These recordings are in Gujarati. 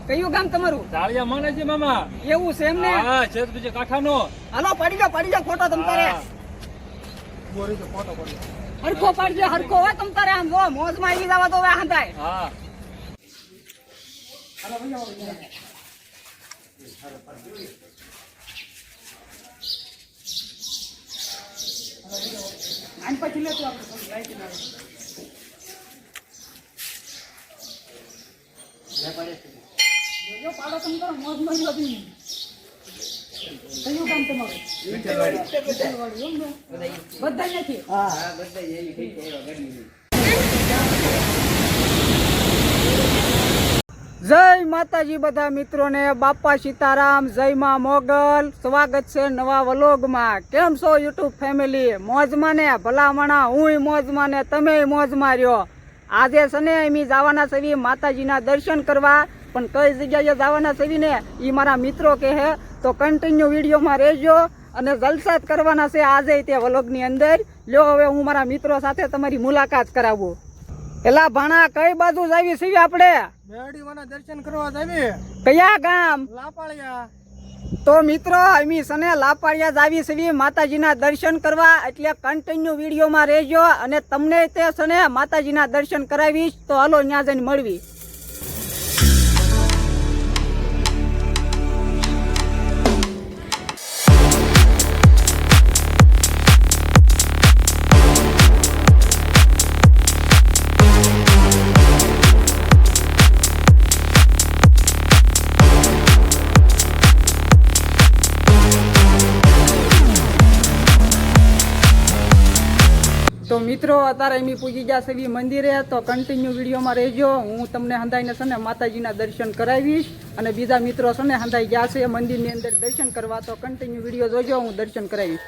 કયું ગામ તમારું? ધાળિયા માણેજી મામા. એવું છે એમને? હા, છેતબીજે કાંઠાનો. હાલો પડી જાઓ ફોટો તમ તારે. હરખો પાડજો, હરખો હોય તમ તારે. આમ જો મોજમાં આવી જવા તો હવે હાંધાય. હા. હાલો ભાઈ આવો. આન પછી લેતો આપણે લાઈટ લાવે. જો પાડો તમ તારે મોજમાં આવી હતી. કયું કામ તમારું? વિઠ્ઠલવાડી. એમ ને? બધા નથી. હા બધા એવી થઈ જાય ગરમી. જય માતાજી બધા મિત્રોને, બાપા સીતારામ, જય માં મોગલ. સ્વાગત છે નવા વ્લોગમાં. કેમ છો યુટ્યુબ ફેમિલી? મોજમાં ને? ભલામણા હુંય મોજમાં ને તમે મોજમાં રહ્યો. આજે છે ને અમે જવાના છે માતાજીના દર્શન કરવા, પણ કઈ જગ્યાએ જવાના છે ને એ મારા મિત્રો કહે છે, તો કન્ટિન્યુ વિડીયોમાં રહેજો અને જલસા જ કરવાના છે આજે તે વ્લોગની અંદર. લ્યો હવે હું મારા મિત્રો સાથે તમારી મુલાકાત કરાવું. એલા ભાણા, કઈ બાજુ જાવી છીએ આપણે? મેરડીવાના દર્શન કરવા જાવી. કયા ગામ? લાપાળિયા. તો મિત્રો અમે સને લાપાળિયા જાવી છીએ માતાજીના દર્શન કરવા, એટલે કન્ટિન્યુ વિડીયોમાં રહેજો અને તમને તે સને માતાજીના દર્શન કરાવીશ. તો હાલો ત્યાં જઈને મળવી. તો મિત્રો અત્યારે અમે પૂજી ગયા છે મંદિરે, તો કન્ટિન્યુ વિડીયોમાં રહેજો. હું તમને હંધાઈને છે ને માતાજીના દર્શન કરાવીશ અને બીજા મિત્રો છે ને હંધાઈ ગયા છે મંદિરની અંદર દર્શન કરવા, તો કન્ટિન્યુ વિડીયો જોજો, હું દર્શન કરાવીશ.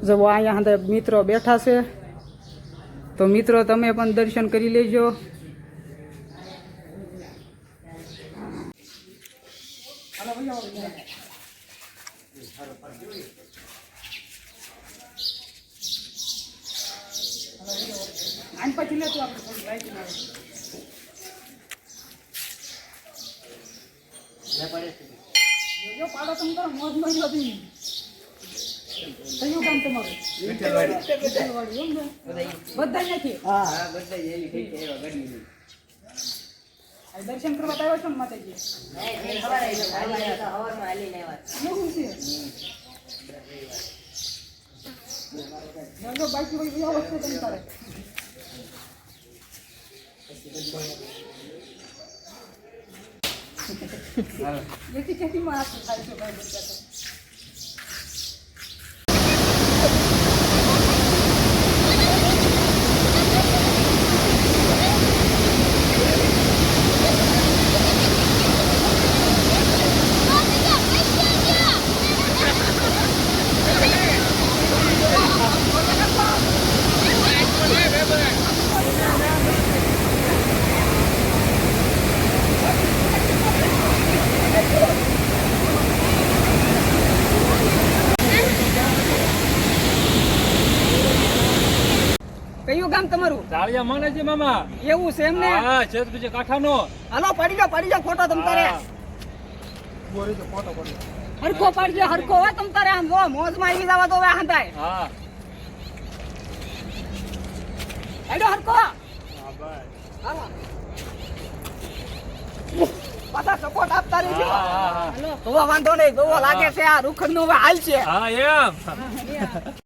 જો અહીંયા અંદર મિત્રો બેઠા છે, તો મિત્રો તમે પણ દર્શન કરી લેજો. પછી લેતો પાડો તમ તારો મોજ મળી હતી. કયું કામ તમારું? વિઠ્ઠલવાડી. એમ ને? બધા નથી. હા બધા એવી થઈ જાય ગરમી. દર્શન કરવા આવ્યો છો ને માતાજી? એવું છે? બાકી કોઈ બીજા વસ્તુ તમે તારે જેથી ખેતીમાં હાથ થાય છે ભાઈ બધા. કયું ગામ તમારું? ધાળિયા માણેજી મામા. એવું છે એમને? હા, છેતબીજે કાંઠાનો. હાલો પડી જાઓ ફોટો તમ તારે. હરખો પાડજો, હરખો હોય તમ તારે. આમ જો મોજમાં આવી જવા તો હવે હાંધાય. હા. આડો હરખો. હાલો પાછા સપોર્ટ આપતા રહેજો. હા. તો વાંધો નહીં, જોવો લાગે છે આ રૂખડ નો હાલ છે. હા એમ.